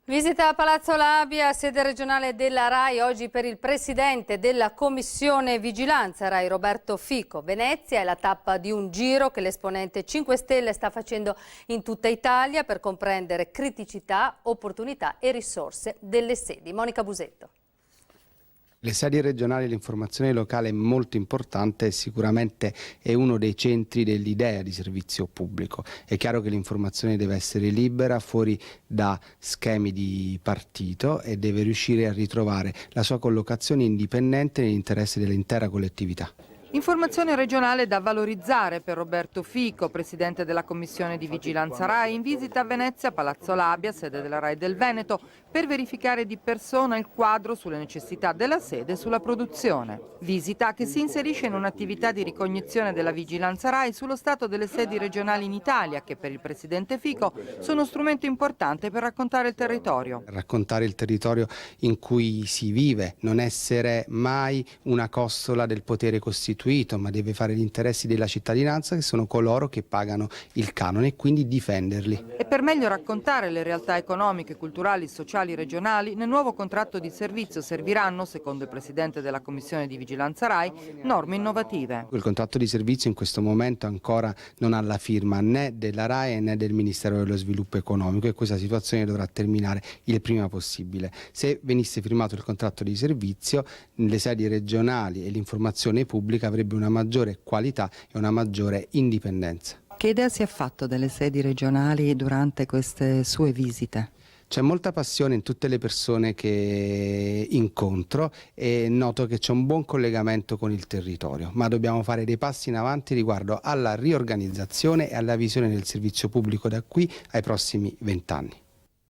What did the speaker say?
Visita a Palazzo Labia, sede regionale della RAI, oggi per il presidente della Commissione Vigilanza RAI, Roberto Fico. Venezia è la tappa di un giro che l'esponente 5 Stelle sta facendo in tutta Italia per comprendere criticità, opportunità e risorse delle sedi. Monica Busetto. Le sedi regionali e l'informazione locale è molto importante e sicuramente è uno dei centri dell'idea di servizio pubblico. È chiaro che l'informazione deve essere libera, fuori da schemi di partito, e deve riuscire a ritrovare la sua collocazione indipendente nell'interesse dell'intera collettività. Informazione regionale da valorizzare per Roberto Fico, presidente della Commissione di Vigilanza RAI, in visita a Venezia, Palazzo Labia, sede della RAI del Veneto, per verificare di persona il quadro sulle necessità della sede e sulla produzione. Visita che si inserisce in un'attività di ricognizione della Vigilanza RAI sullo stato delle sedi regionali in Italia, che per il presidente Fico sono strumento importante per raccontare il territorio. Raccontare il territorio in cui si vive, non essere mai una costola del potere costituito, ma deve fare gli interessi della cittadinanza, che sono coloro che pagano il canone, e quindi difenderli. E per meglio raccontare le realtà economiche, culturali, sociali, regionali, nel nuovo contratto di servizio serviranno, secondo il presidente della Commissione di Vigilanza RAI, norme innovative. Il contratto di servizio in questo momento ancora non ha la firma né della RAI né del Ministero dello Sviluppo Economico, e questa situazione dovrà terminare il prima possibile. Se venisse firmato il contratto di servizio, le sedi regionali e l'informazione pubblica avrebbe una maggiore qualità e una maggiore indipendenza. Che idea si è fatto delle sedi regionali durante queste sue visite? C'è molta passione in tutte le persone che incontro e noto che c'è un buon collegamento con il territorio, ma dobbiamo fare dei passi in avanti riguardo alla riorganizzazione e alla visione del servizio pubblico da qui ai prossimi 20 anni.